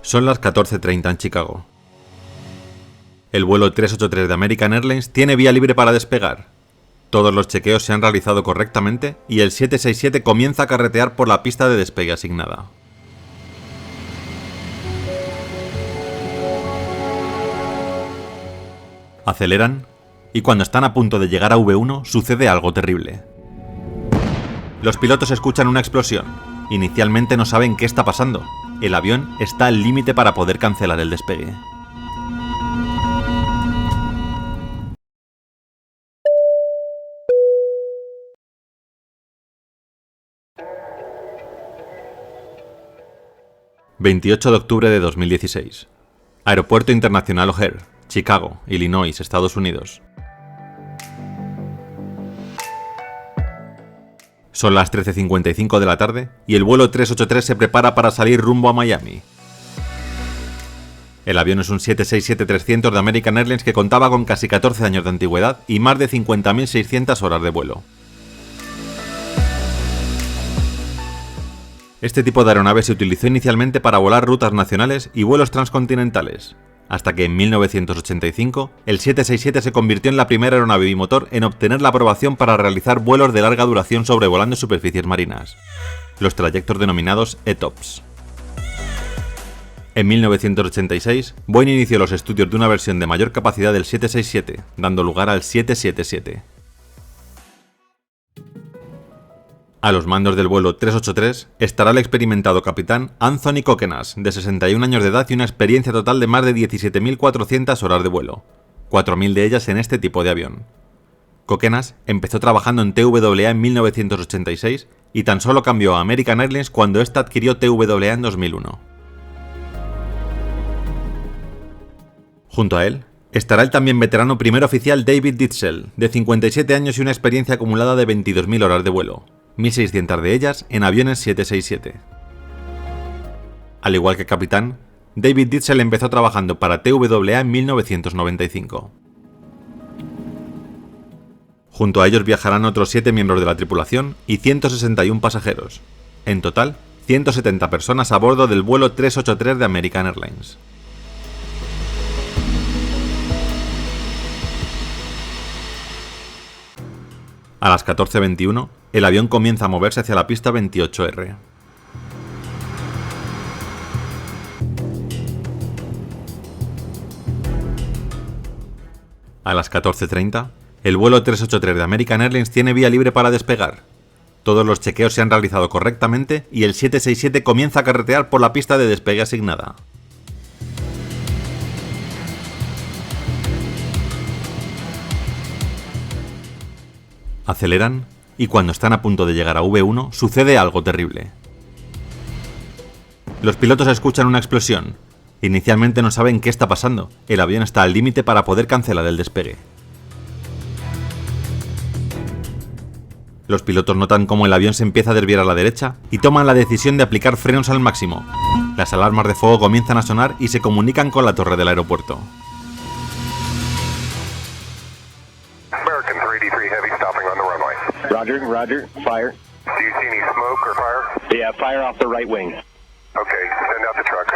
Son las 14:30 en Chicago. El vuelo 383 de American Airlines tiene vía libre para despegar. Todos los chequeos se han realizado correctamente y el 767 comienza a carretear por la pista de despegue asignada. Aceleran y cuando están a punto de llegar a V1 sucede algo terrible. Los pilotos escuchan una explosión. Inicialmente no saben qué está pasando. El avión está al límite para poder cancelar el despegue. ...28 de octubre de 2016... Aeropuerto Internacional O'Hare, Chicago, Illinois, Estados Unidos. Son las 13:55 de la tarde y el vuelo 383 se prepara para salir rumbo a Miami. El avión es un 767-300 de American Airlines que contaba con casi 14 años de antigüedad y más de 50.600 horas de vuelo. Este tipo de aeronave se utilizó inicialmente para volar rutas nacionales y vuelos transcontinentales, hasta que en 1985 el 767 se convirtió en la primera aeronave bimotor en obtener la aprobación para realizar vuelos de larga duración sobrevolando superficies marinas, los trayectos denominados ETOPS. En 1986, Boeing inició los estudios de una versión de mayor capacidad del 767, dando lugar al 777. A los mandos del vuelo 383 estará el experimentado capitán Anthony Kokenas, de 61 años de edad y una experiencia total de más de 17.400 horas de vuelo, 4.000 de ellas en este tipo de avión. Kokenas empezó trabajando en TWA en 1986 y tan solo cambió a American Airlines cuando ésta adquirió TWA en 2001. Junto a él estará el también veterano primer oficial David Ditzel, de 57 años y una experiencia acumulada de 22.000 horas de vuelo, 1.600 de ellas en aviones 767. Al igual que el capitán, David Ditzel empezó trabajando para TWA en 1995. Junto a ellos viajarán otros 7 miembros de la tripulación y 161 pasajeros. En total, 170 personas a bordo del vuelo 383 de American Airlines. A las 14:21, el avión comienza a moverse hacia la pista 28R. A las 14:30, el vuelo 383 de American Airlines tiene vía libre para despegar. Todos los chequeos se han realizado correctamente y el 767 comienza a carretear por la pista de despegue asignada. Aceleran y cuando están a punto de llegar a V1 sucede algo terrible. Los pilotos escuchan una explosión. Inicialmente no saben qué está pasando. El avión está al límite para poder cancelar el despegue. Los pilotos notan cómo el avión se empieza a desviar a la derecha y toman la decisión de aplicar frenos al máximo. Las alarmas de fuego comienzan a sonar y se comunican con la torre del aeropuerto. Roger, roger, fire. Do you see any smoke or fire? Yeah, fire off the right wing. Okay, send out the truck.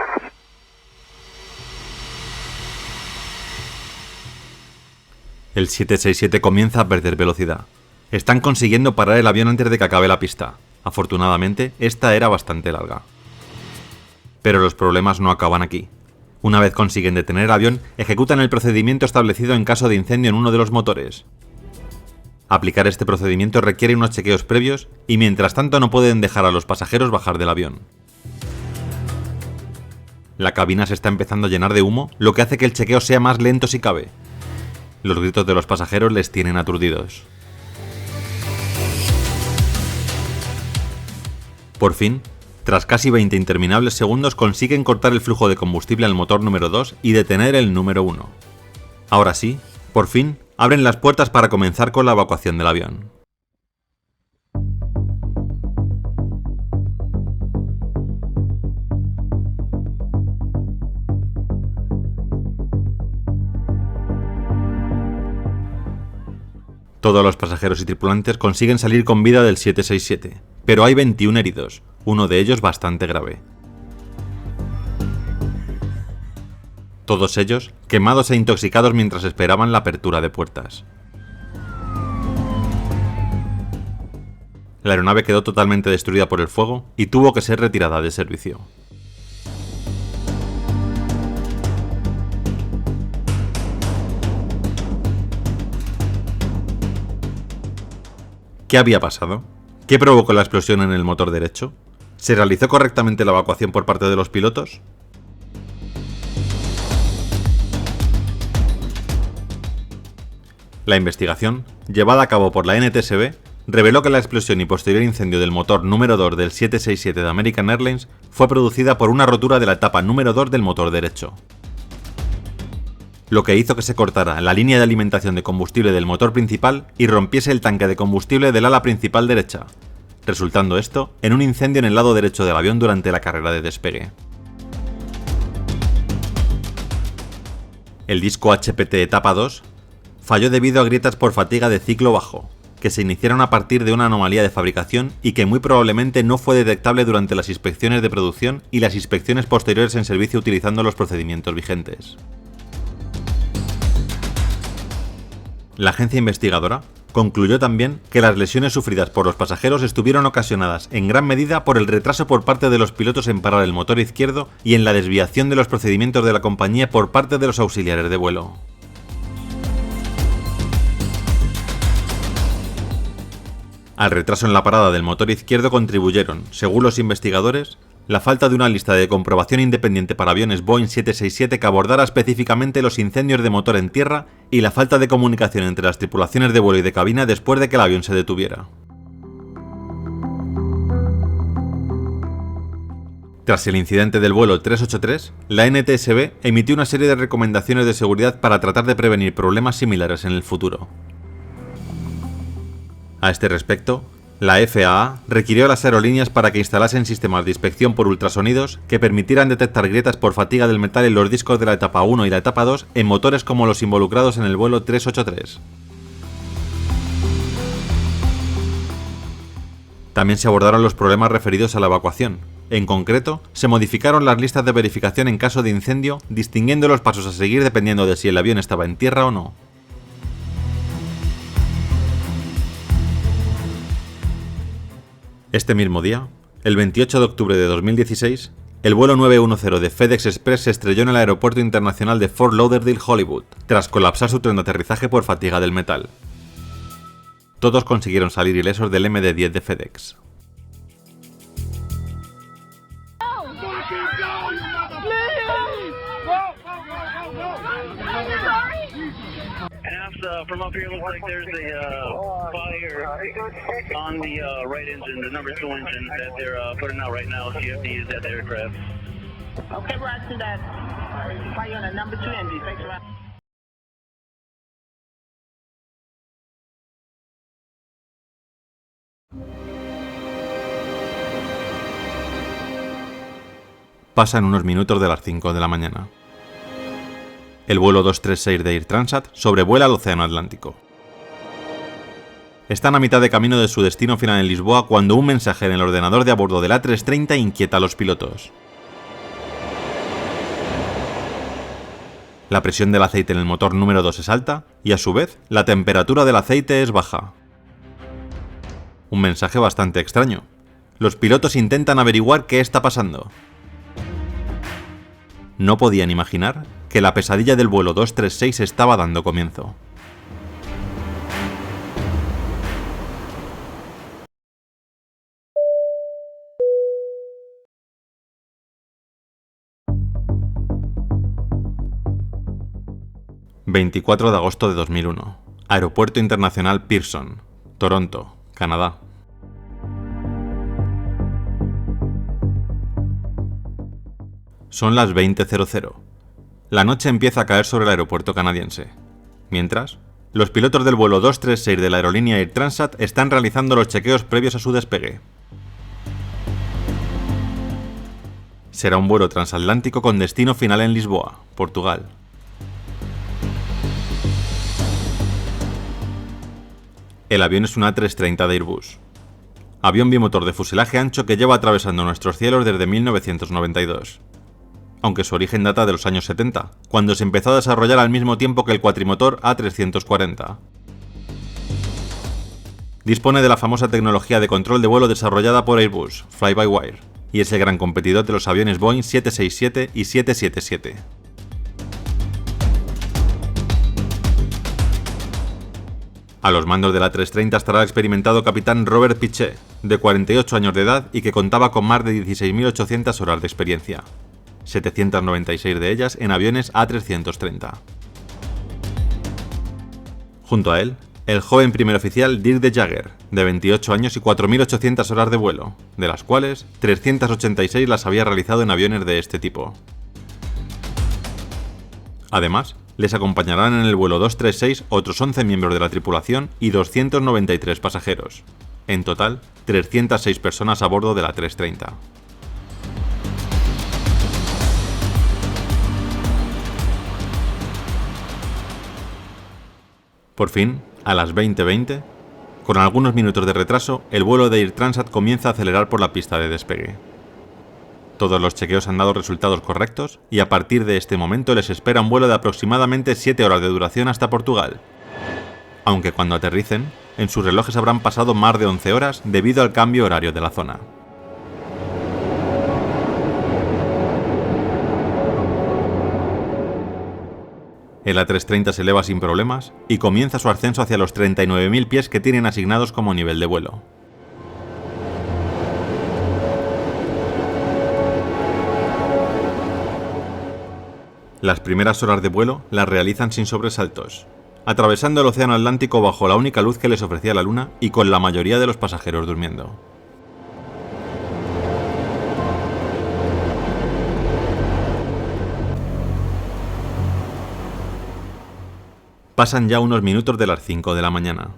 El 767 comienza a perder velocidad. Están consiguiendo parar el avión antes de que acabe la pista. Afortunadamente, esta era bastante larga. Pero los problemas no acaban aquí. Una vez consiguen detener el avión, ejecutan el procedimiento establecido en caso de incendio en uno de los motores. Aplicar este procedimiento requiere unos chequeos previos y mientras tanto no pueden dejar a los pasajeros bajar del avión. La cabina se está empezando a llenar de humo, lo que hace que el chequeo sea más lento si cabe. Los gritos de los pasajeros les tienen aturdidos. Por fin, tras casi 20 interminables segundos consiguen cortar el flujo de combustible al motor número 2 y detener el número 1. Ahora sí, por fin, abren las puertas para comenzar con la evacuación del avión. Todos los pasajeros y tripulantes consiguen salir con vida del 767, pero hay 21 heridos, uno de ellos bastante grave. todos ellos quemados e intoxicados mientras esperaban la apertura de puertas. La aeronave quedó totalmente destruida por el fuego y tuvo que ser retirada de servicio. ¿Qué había pasado? ¿Qué provocó la explosión en el motor derecho? ¿Se realizó correctamente la evacuación por parte de los pilotos? La investigación, llevada a cabo por la NTSB, reveló que la explosión y posterior incendio del motor número 2 del 767 de American Airlines fue producida por una rotura de la etapa número 2 del motor derecho, lo que hizo que se cortara la línea de alimentación de combustible del motor principal y rompiese el tanque de combustible del ala principal derecha, resultando esto en un incendio en el lado derecho del avión durante la carrera de despegue. El disco HPT etapa 2 falló debido a grietas por fatiga de ciclo bajo, que se iniciaron a partir de una anomalía de fabricación y que muy probablemente no fue detectable durante las inspecciones de producción y las inspecciones posteriores en servicio utilizando los procedimientos vigentes. La agencia investigadora concluyó también que las lesiones sufridas por los pasajeros estuvieron ocasionadas en gran medida por el retraso por parte de los pilotos en parar el motor izquierdo y en la desviación de los procedimientos de la compañía por parte de los auxiliares de vuelo. Al retraso en la parada del motor izquierdo contribuyeron, según los investigadores, la falta de una lista de comprobación independiente para aviones Boeing 767 que abordara específicamente los incendios de motor en tierra y la falta de comunicación entre las tripulaciones de vuelo y de cabina después de que el avión se detuviera. Tras el incidente del vuelo 383, la NTSB emitió una serie de recomendaciones de seguridad para tratar de prevenir problemas similares en el futuro. A este respecto, la FAA requirió a las aerolíneas para que instalasen sistemas de inspección por ultrasonidos que permitieran detectar grietas por fatiga del metal en los discos de la etapa 1 y la etapa 2 en motores como los involucrados en el vuelo 383. También se abordaron los problemas referidos a la evacuación. En concreto, se modificaron las listas de verificación en caso de incendio, distinguiendo los pasos a seguir dependiendo de si el avión estaba en tierra o no. Este mismo día, el 28 de octubre de 2016, el vuelo 910 de FedEx Express se estrelló en el aeropuerto internacional de Fort Lauderdale, Hollywood, tras colapsar su tren de aterrizaje por fatiga del metal. Todos consiguieron salir ilesos del MD-10 de FedEx. From up here, looks like there's a fire on the right engine, the number 2 engine that they're putting out right now. CFD is at the aircraft. Okay, roger that. Fire on the number 2 engine. Thanks a lot. Pasan unos minutos de las 5 de la mañana. El vuelo 236 de Air Transat sobrevuela el Océano Atlántico. Están a mitad de camino de su destino final en Lisboa cuando un mensaje en el ordenador de a bordo del A330 inquieta a los pilotos. La presión del aceite en el motor número 2 es alta y a su vez la temperatura del aceite es baja. Un mensaje bastante extraño. Los pilotos intentan averiguar qué está pasando. No podían imaginar que la pesadilla del vuelo 236 estaba dando comienzo. ...24 de agosto de 2001... Aeropuerto Internacional Pearson, Toronto, Canadá. Son las 20:00. La noche empieza a caer sobre el aeropuerto canadiense. Mientras, los pilotos del vuelo 236 de la aerolínea Air Transat están realizando los chequeos previos a su despegue. Será un vuelo transatlántico con destino final en Lisboa, Portugal. El avión es un A330 de Airbus. Avión bimotor de fuselaje ancho que lleva atravesando nuestros cielos desde 1992. aunque su origen data de los años 70, cuando se empezó a desarrollar al mismo tiempo que el cuatrimotor A340. Dispone de la famosa tecnología de control de vuelo desarrollada por Airbus, Fly-by-Wire, y es el gran competidor de los aviones Boeing 767 y 777. A los mandos de la A330 estará el experimentado capitán Robert Pichet, de 48 años de edad y que contaba con más de 16.800 horas de experiencia, 796 de ellas en aviones A330. Junto a él, el joven primer oficial Dirk de Jager, de 28 años y 4.800 horas de vuelo, de las cuales 386 las había realizado en aviones de este tipo. Además, les acompañarán en el vuelo 236 otros 11 miembros de la tripulación y 293 pasajeros. En total, 306 personas a bordo de la A330. Por fin, a las 20:20, con algunos minutos de retraso, el vuelo de Air Transat comienza a acelerar por la pista de despegue. Todos los chequeos han dado resultados correctos y a partir de este momento les espera un vuelo de aproximadamente 7 horas de duración hasta Portugal. Aunque cuando aterricen, en sus relojes habrán pasado más de 11 horas debido al cambio horario de la zona. El A330 se eleva sin problemas y comienza su ascenso hacia los 39.000 pies que tienen asignados como nivel de vuelo. Las primeras horas de vuelo las realizan sin sobresaltos, atravesando el océano Atlántico bajo la única luz que les ofrecía la luna y con la mayoría de los pasajeros durmiendo. Pasan ya unos minutos de las 5 de la mañana.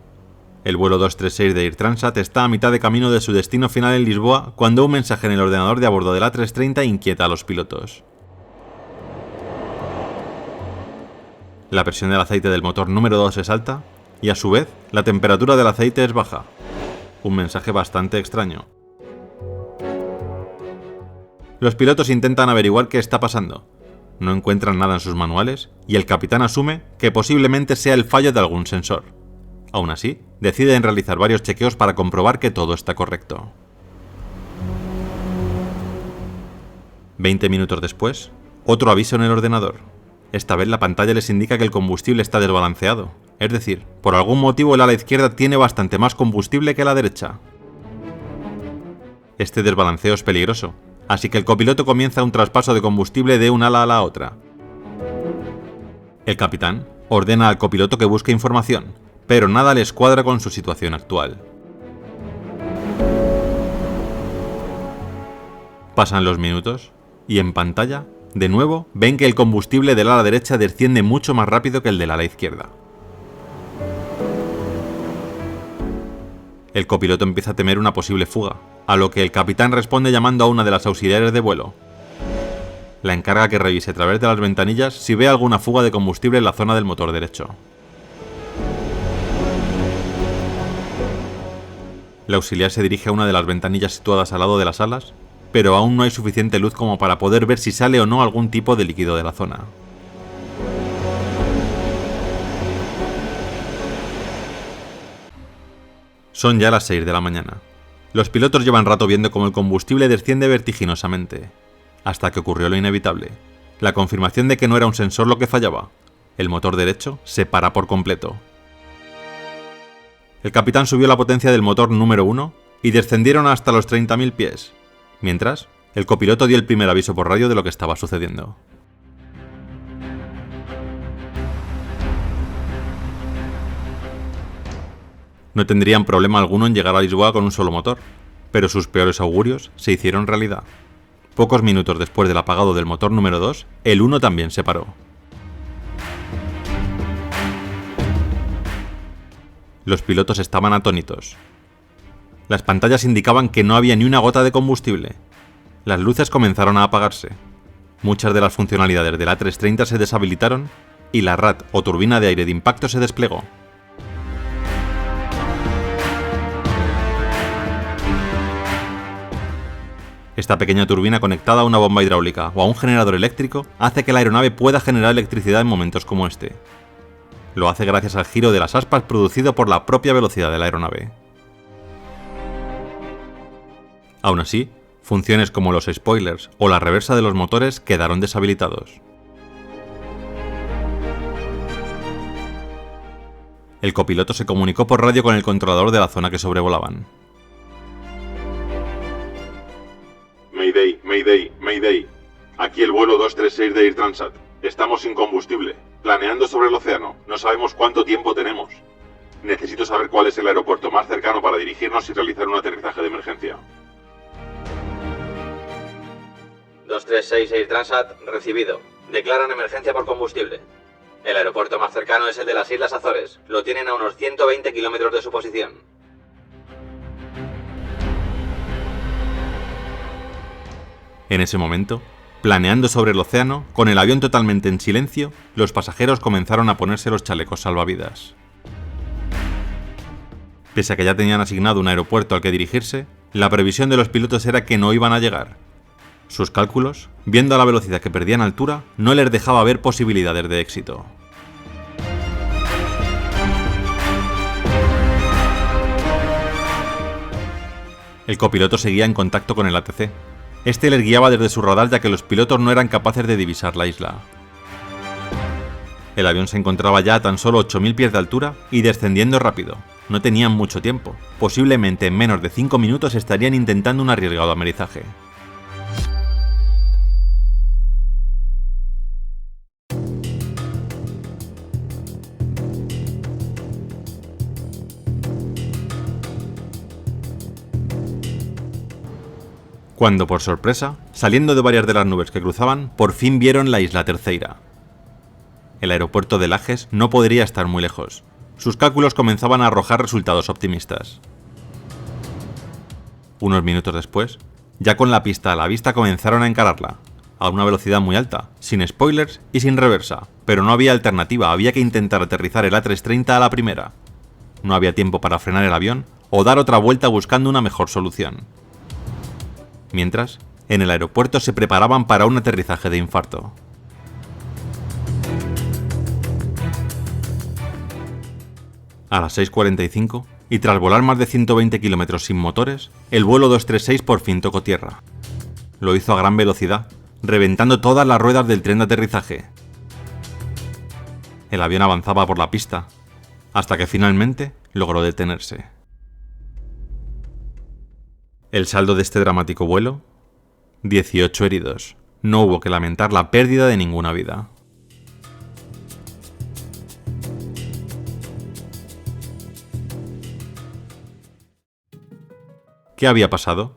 El vuelo 236 de Air Transat está a mitad de camino de su destino final en Lisboa cuando un mensaje en el ordenador de a bordo del A330 inquieta a los pilotos. La presión del aceite del motor número 2 es alta y a su vez la temperatura del aceite es baja. Un mensaje bastante extraño. Los pilotos intentan averiguar qué está pasando. No encuentran nada en sus manuales y el capitán asume que posiblemente sea el fallo de algún sensor. Aún así, deciden realizar varios chequeos para comprobar que todo está correcto. 20 minutos después, otro aviso en el ordenador. Esta vez la pantalla les indica que el combustible está desbalanceado, es decir, por algún motivo el ala izquierda tiene bastante más combustible que la derecha. Este desbalanceo es peligroso, así que el copiloto comienza un traspaso de combustible de un ala a la otra. El capitán ordena al copiloto que busque información, pero nada les cuadra con su situación actual. Pasan los minutos y en pantalla, de nuevo, ven que el combustible del ala derecha desciende mucho más rápido que el del ala izquierda. El copiloto empieza a temer una posible fuga, a lo que el capitán responde llamando a una de las auxiliares de vuelo. La encarga que revise a través de las ventanillas si ve alguna fuga de combustible en la zona del motor derecho. La auxiliar se dirige a una de las ventanillas situadas al lado de las alas, pero aún no hay suficiente luz como para poder ver si sale o no algún tipo de líquido de la zona. Son ya las 6 de la mañana. Los pilotos llevan rato viendo cómo el combustible desciende vertiginosamente, hasta que ocurrió lo inevitable, la confirmación de que no era un sensor lo que fallaba. El motor derecho se para por completo. El capitán subió la potencia del motor número 1 y descendieron hasta los 30.000 pies. Mientras, el copiloto dio el primer aviso por radio de lo que estaba sucediendo. No tendrían problema alguno en llegar a Lisboa con un solo motor, pero sus peores augurios se hicieron realidad. Pocos minutos después del apagado del motor número 2, el 1 también se paró. Los pilotos estaban atónitos. Las pantallas indicaban que no había ni una gota de combustible. Las luces comenzaron a apagarse. Muchas de las funcionalidades del A330 se deshabilitaron y la RAT o turbina de aire de impacto se desplegó. Esta pequeña turbina conectada a una bomba hidráulica o a un generador eléctrico hace que la aeronave pueda generar electricidad en momentos como este. Lo hace gracias al giro de las aspas producido por la propia velocidad de la aeronave. Aún así, funciones como los spoilers o la reversa de los motores quedaron deshabilitados. El copiloto se comunicó por radio con el controlador de la zona que sobrevolaban. Mayday, Mayday, Mayday. Aquí el vuelo 236 de Air Transat. Estamos sin combustible. Planeando sobre el océano. No sabemos cuánto tiempo tenemos. Necesito saber cuál es el aeropuerto más cercano para dirigirnos y realizar un aterrizaje de emergencia. 236 Air Transat, recibido. Declaran emergencia por combustible. El aeropuerto más cercano es el de las Islas Azores. Lo tienen a unos 120 kilómetros de su posición. En ese momento, planeando sobre el océano, con el avión totalmente en silencio, los pasajeros comenzaron a ponerse los chalecos salvavidas. Pese a que ya tenían asignado un aeropuerto al que dirigirse, la previsión de los pilotos era que no iban a llegar. Sus cálculos, viendo a la velocidad que perdían altura, no les dejaba ver posibilidades de éxito. El copiloto seguía en contacto con el ATC. Este les guiaba desde su radar ya que los pilotos no eran capaces de divisar la isla. El avión se encontraba ya a tan solo 8.000 pies de altura y descendiendo rápido. No tenían mucho tiempo. Posiblemente en menos de 5 minutos estarían intentando un arriesgado amerizaje. Cuando, por sorpresa, saliendo de varias de las nubes que cruzaban, por fin vieron la isla Terceira. El aeropuerto de Lajes no podría estar muy lejos. Sus cálculos comenzaban a arrojar resultados optimistas. Unos minutos después, ya con la pista a la vista comenzaron a encararla, a una velocidad muy alta, sin spoilers y sin reversa, pero no había alternativa, había que intentar aterrizar el A330 a la primera. No había tiempo para frenar el avión o dar otra vuelta buscando una mejor solución. Mientras, en el aeropuerto se preparaban para un aterrizaje de infarto. A las 6:45, y tras volar más de 120 kilómetros sin motores, el vuelo 236 por fin tocó tierra. Lo hizo a gran velocidad, reventando todas las ruedas del tren de aterrizaje. El avión avanzaba por la pista, hasta que finalmente logró detenerse. El saldo de este dramático vuelo: 18 heridos. No hubo que lamentar la pérdida de ninguna vida. ¿Qué había pasado?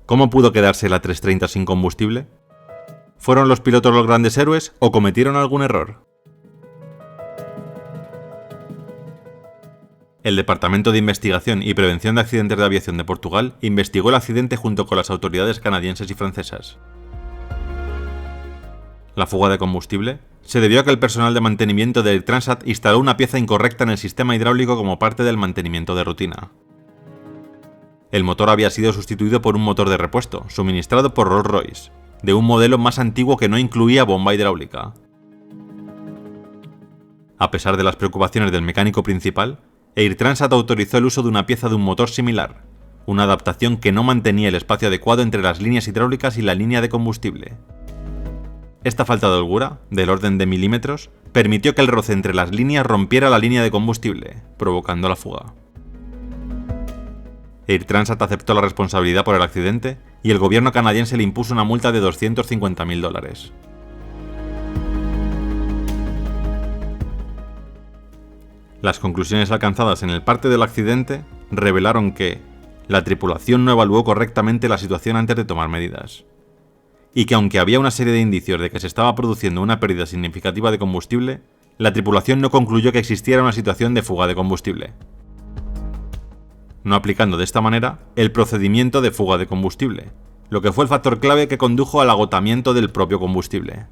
¿Cómo pudo quedarse la A330 sin combustible? ¿Fueron los pilotos los grandes héroes o cometieron algún error? El Departamento de Investigación y Prevención de Accidentes de Aviación de Portugal investigó el accidente junto con las autoridades canadienses y francesas. La fuga de combustible se debió a que el personal de mantenimiento de Air Transat instaló una pieza incorrecta en el sistema hidráulico como parte del mantenimiento de rutina. El motor había sido sustituido por un motor de repuesto, suministrado por Rolls-Royce, de un modelo más antiguo que no incluía bomba hidráulica. A pesar de las preocupaciones del mecánico principal, Air Transat autorizó el uso de una pieza de un motor similar, una adaptación que no mantenía el espacio adecuado entre las líneas hidráulicas y la línea de combustible. Esta falta de holgura, del orden de milímetros, permitió que el roce entre las líneas rompiera la línea de combustible, provocando la fuga. Air Transat aceptó la responsabilidad por el accidente y el gobierno canadiense le impuso una multa de $250.000. Las conclusiones alcanzadas en el parte del accidente revelaron que la tripulación no evaluó correctamente la situación antes de tomar medidas, y que aunque había una serie de indicios de que se estaba produciendo una pérdida significativa de combustible, la tripulación no concluyó que existiera una situación de fuga de combustible, no aplicando de esta manera el procedimiento de fuga de combustible, lo que fue el factor clave que condujo al agotamiento del propio combustible.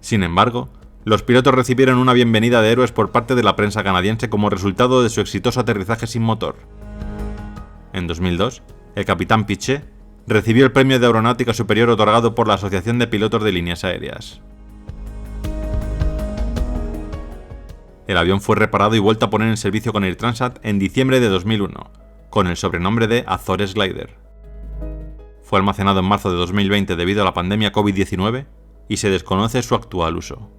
Sin embargo, los pilotos recibieron una bienvenida de héroes por parte de la prensa canadiense como resultado de su exitoso aterrizaje sin motor. en 2002, el capitán Piché recibió el Premio de Aeronáutica Superior otorgado por la Asociación de Pilotos de Líneas Aéreas. El avión fue reparado y vuelto a poner en servicio con Air Transat en diciembre de 2001, con el sobrenombre de Azores Glider. Fue almacenado en marzo de 2020 debido a la pandemia COVID-19 y se desconoce su actual uso.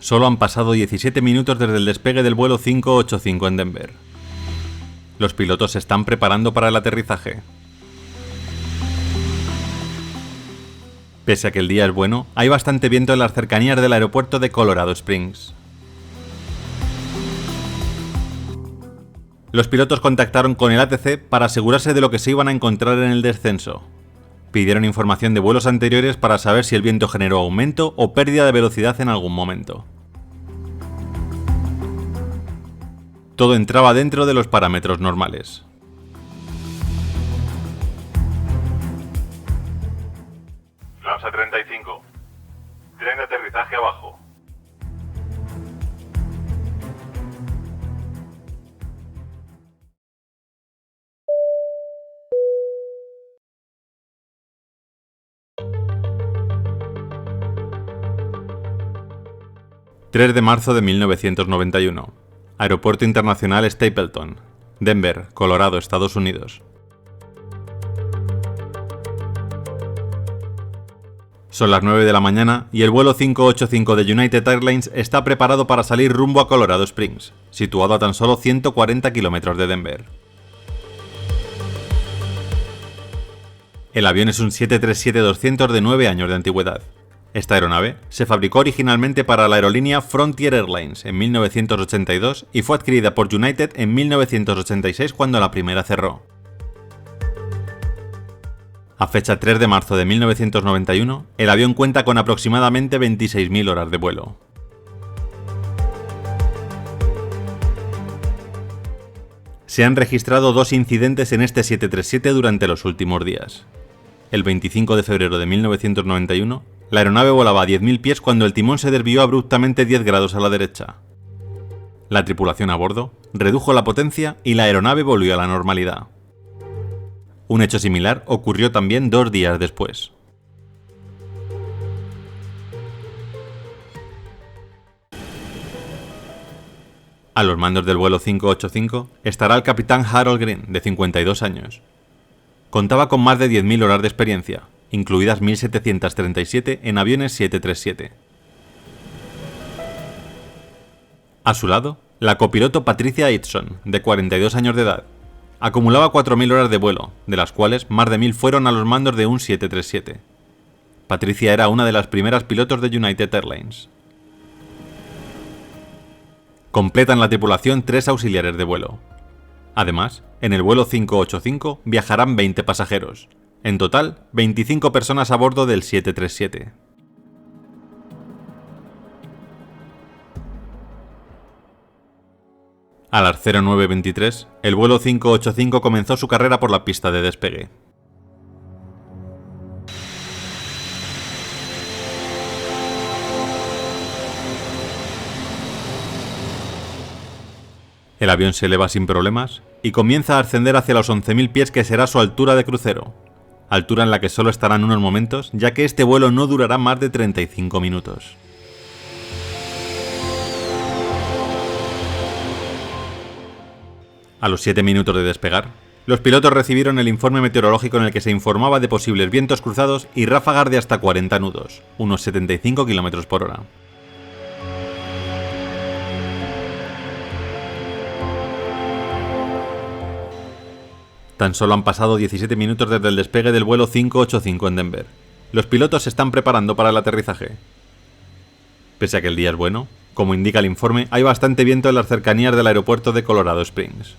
Solo han pasado 17 minutos desde el despegue del vuelo 585 en Denver. Los pilotos se están preparando para el aterrizaje. Pese a que el día es bueno, hay bastante viento en las cercanías del aeropuerto de Colorado Springs. Los pilotos contactaron con el ATC para asegurarse de lo que se iban a encontrar en el descenso. Pidieron información de vuelos anteriores para saber si el viento generó aumento o pérdida de velocidad en algún momento. Todo entraba dentro de los parámetros normales. Lanza 35. Tren de aterrizaje abajo. ...3 de marzo de 1991... Aeropuerto Internacional Stapleton, Denver, Colorado, Estados Unidos. Son las 9 de la mañana y el vuelo 585 de United Airlines está preparado para salir rumbo a Colorado Springs, situado a tan solo 140 kilómetros de Denver. El avión es un 737-200 de 9 años de antigüedad. Esta aeronave se fabricó originalmente para la aerolínea Frontier Airlines en 1982 y fue adquirida por United en 1986 cuando la primera cerró. A fecha 3 de marzo de 1991, el avión cuenta con aproximadamente 26.000 horas de vuelo. Se han registrado 2 incidentes en este 737 durante los últimos días. El 25 de febrero de 1991, la aeronave volaba a 10.000 pies cuando el timón se desvió abruptamente 10 grados a la derecha. La tripulación a bordo redujo la potencia y la aeronave volvió a la normalidad. Un hecho similar ocurrió también 2 días después. A los mandos del vuelo 585 estará el capitán Harold Green, de 52 años. Contaba con más de 10.000 horas de experiencia, incluidas 1.737 en aviones 737. A su lado, la copiloto Patricia Edson, de 42 años de edad. Acumulaba 4.000 horas de vuelo, de las cuales más de 1.000 fueron a los mandos de un 737. Patricia era una de las primeras pilotos de United Airlines. Completan la tripulación 3 auxiliares de vuelo. Además, en el vuelo 585 viajarán 20 pasajeros. En total, 25 personas a bordo del 737. A las 09:23, el vuelo 585 comenzó su carrera por la pista de despegue. El avión se eleva sin problemas y comienza a ascender hacia los 11.000 pies, que será su altura de crucero. Altura en la que solo estarán unos momentos, ya que este vuelo no durará más de 35 minutos. A los 7 minutos de despegar, los pilotos recibieron el informe meteorológico en el que se informaba de posibles vientos cruzados y ráfagas de hasta 40 nudos, unos 75 km por hora. Tan solo han pasado 17 minutos desde el despegue del vuelo 585 en Denver. Los pilotos se están preparando para el aterrizaje. Pese a que el día es bueno, como indica el informe, hay bastante viento en las cercanías del aeropuerto de Colorado Springs.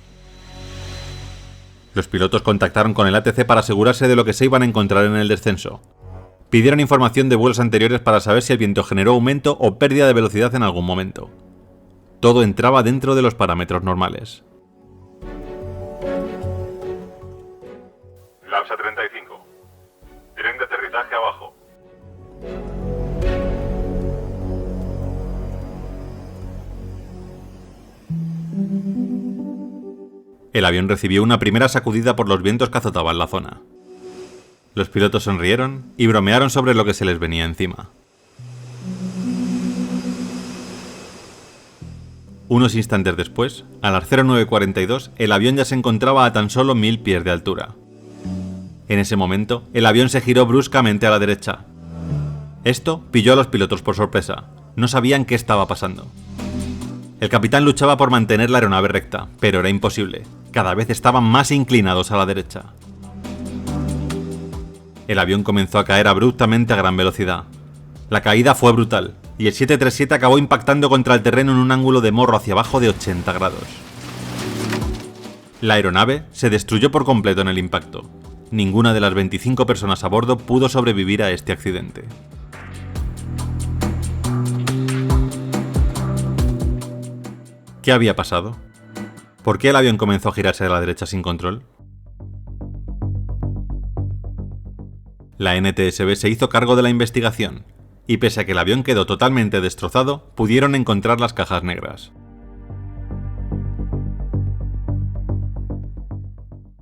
Los pilotos contactaron con el ATC para asegurarse de lo que se iban a encontrar en el descenso. Pidieron información de vuelos anteriores para saber si el viento generó aumento o pérdida de velocidad en algún momento. Todo entraba dentro de los parámetros normales. Lapsa 35. Tren de aterrizaje abajo. El avión recibió una primera sacudida por los vientos que azotaban la zona. Los pilotos sonrieron y bromearon sobre lo que se les venía encima. Unos instantes después, a las 09:42, el avión ya se encontraba a tan solo 1000 pies de altura. En ese momento, el avión se giró bruscamente a la derecha. Esto pilló a los pilotos por sorpresa. No sabían qué estaba pasando. El capitán luchaba por mantener la aeronave recta, pero era imposible. Cada vez estaban más inclinados a la derecha. El avión comenzó a caer abruptamente a gran velocidad. La caída fue brutal, y el 737 acabó impactando contra el terreno en un ángulo de morro hacia abajo de 80 grados. La aeronave se destruyó por completo en el impacto. Ninguna de las 25 personas a bordo pudo sobrevivir a este accidente. ¿Qué había pasado? ¿Por qué el avión comenzó a girarse a la derecha sin control? La NTSB se hizo cargo de la investigación, y pese a que el avión quedó totalmente destrozado, pudieron encontrar las cajas negras.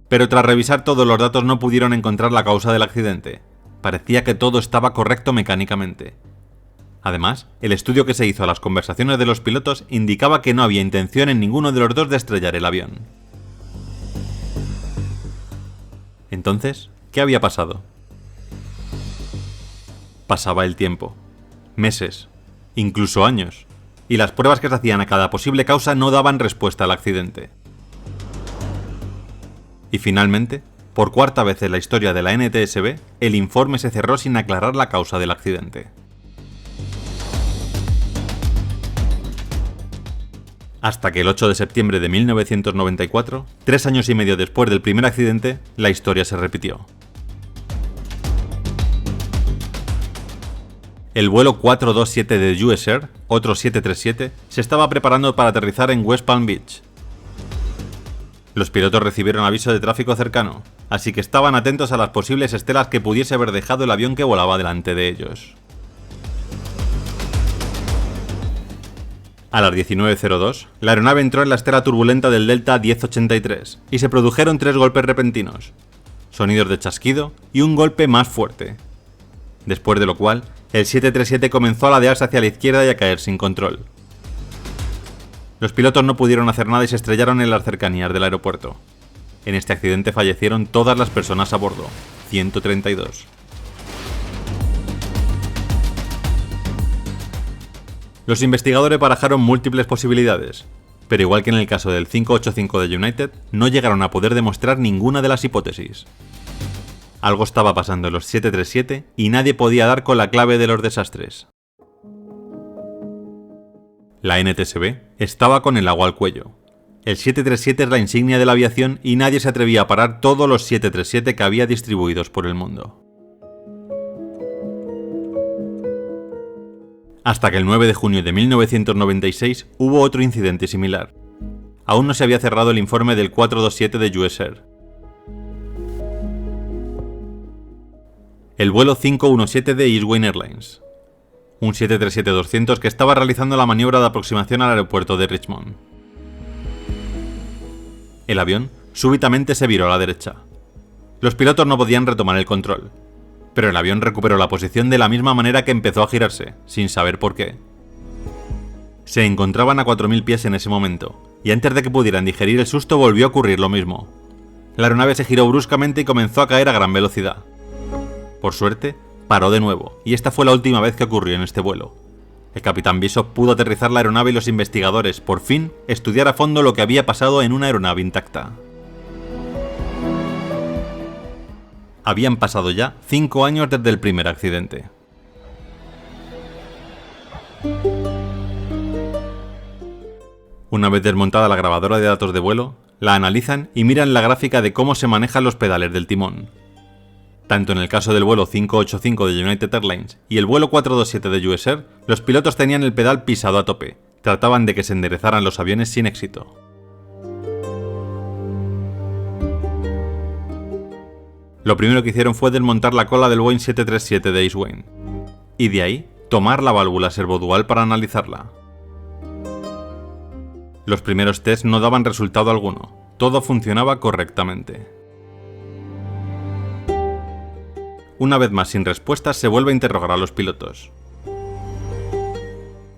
Pero tras revisar todos los datos no pudieron encontrar la causa del accidente. Parecía que todo estaba correcto mecánicamente. Además, el estudio que se hizo a las conversaciones de los pilotos indicaba que no había intención en ninguno de los dos de estrellar el avión. Entonces, ¿qué había pasado? Pasaba el tiempo. Meses. Incluso años. Y las pruebas que se hacían a cada posible causa no daban respuesta al accidente. Y finalmente, por cuarta vez en la historia de la NTSB, el informe se cerró sin aclarar la causa del accidente. Hasta que el 8 de septiembre de 1994, 3 años y medio después del primer accidente, la historia se repitió. El vuelo 427 de US Air, otro 737, se estaba preparando para aterrizar en West Palm Beach. Los pilotos recibieron aviso de tráfico cercano, así que estaban atentos a las posibles estelas que pudiese haber dejado el avión que volaba delante de ellos. A las 19:02, la aeronave entró en la estela turbulenta del Delta 1083 y se produjeron 3 golpes repentinos, sonidos de chasquido y un golpe más fuerte. Después de lo cual, el 737 comenzó a ladearse hacia la izquierda y a caer sin control. Los pilotos no pudieron hacer nada y se estrellaron en las cercanías del aeropuerto. En este accidente fallecieron todas las personas a bordo, 132. Los investigadores barajaron múltiples posibilidades, pero igual que en el caso del 585 de United, no llegaron a poder demostrar ninguna de las hipótesis. Algo estaba pasando en los 737 y nadie podía dar con la clave de los desastres. La NTSB estaba con el agua al cuello. El 737 es la insignia de la aviación y nadie se atrevía a parar todos los 737 que había distribuidos por el mundo. Hasta que el 9 de junio de 1996 hubo otro incidente similar. Aún no se había cerrado el informe del 427 de US Air. El vuelo 517 de Eastwing Airlines, un 737-200 que estaba realizando la maniobra de aproximación al aeropuerto de Richmond. El avión súbitamente se viró a la derecha. Los pilotos no podían retomar el control, pero el avión recuperó la posición de la misma manera que empezó a girarse, sin saber por qué. Se encontraban a 4000 pies en ese momento, y antes de que pudieran digerir el susto volvió a ocurrir lo mismo. La aeronave se giró bruscamente y comenzó a caer a gran velocidad. Por suerte, paró de nuevo, y esta fue la última vez que ocurrió en este vuelo. El capitán Bishop pudo aterrizar la aeronave y los investigadores, por fin, estudiar a fondo lo que había pasado en una aeronave intacta. Habían pasado ya 5 años desde el primer accidente. Una vez desmontada la grabadora de datos de vuelo, la analizan y miran la gráfica de cómo se manejan los pedales del timón. Tanto en el caso del vuelo 585 de United Airlines y el vuelo 427 de US Air, los pilotos tenían el pedal pisado a tope, trataban de que se enderezaran los aviones sin éxito. Lo primero que hicieron fue desmontar la cola del Boeing 737 de Ace Wayne, y de ahí tomar la válvula servodual para analizarla. Los primeros tests no daban resultado alguno, todo funcionaba correctamente. Una vez más sin respuestas se vuelve a interrogar a los pilotos.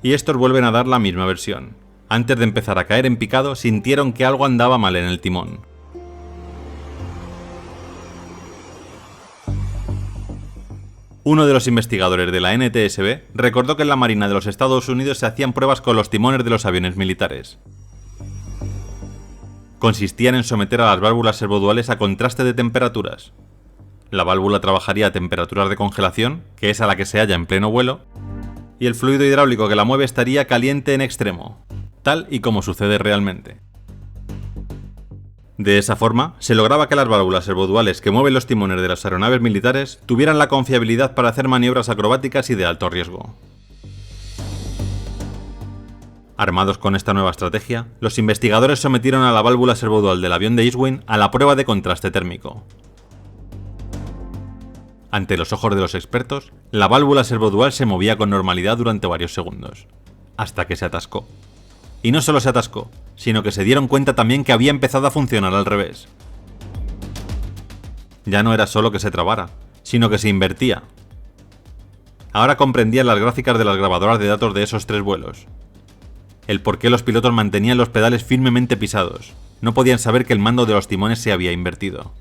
Y estos vuelven a dar la misma versión. Antes de empezar a caer en picado, sintieron que algo andaba mal en el timón. Uno de los investigadores de la NTSB recordó que en la Marina de los Estados Unidos se hacían pruebas con los timones de los aviones militares. Consistían en someter a las válvulas servoduales a contraste de temperaturas. La válvula trabajaría a temperaturas de congelación, que es a la que se halla en pleno vuelo, y el fluido hidráulico que la mueve estaría caliente en extremo, tal y como sucede realmente. De esa forma, se lograba que las válvulas servoduales que mueven los timones de las aeronaves militares tuvieran la confiabilidad para hacer maniobras acrobáticas y de alto riesgo. Armados con esta nueva estrategia, los investigadores sometieron a la válvula servodual del avión de Ace Wayne a la prueba de contraste térmico. Ante los ojos de los expertos, la válvula servodual se movía con normalidad durante varios segundos, hasta que se atascó. Y no solo se atascó, sino que se dieron cuenta también que había empezado a funcionar al revés. Ya no era solo que se trabara, sino que se invertía. Ahora comprendían las gráficas de las grabadoras de datos de esos 3 vuelos. El por qué los pilotos mantenían los pedales firmemente pisados. No podían saber que el mando de los timones se había invertido.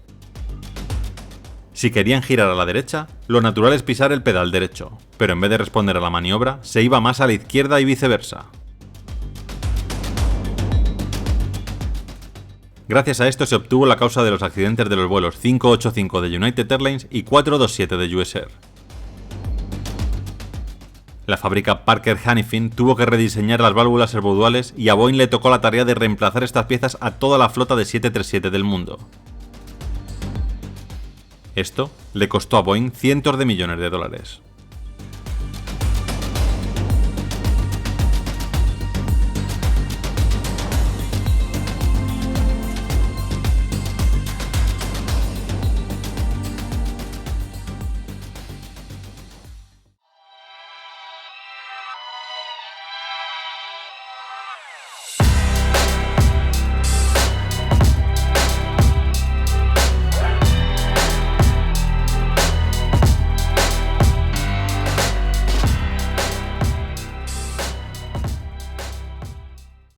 Si querían girar a la derecha, lo natural es pisar el pedal derecho, pero en vez de responder a la maniobra, se iba más a la izquierda y viceversa. Gracias a esto se obtuvo la causa de los accidentes de los vuelos 585 de United Airlines y 427 de US Air. La fábrica Parker Hannifin tuvo que rediseñar las válvulas servoduales y a Boeing le tocó la tarea de reemplazar estas piezas a toda la flota de 737 del mundo. Esto le costó a Boeing cientos de millones de dólares.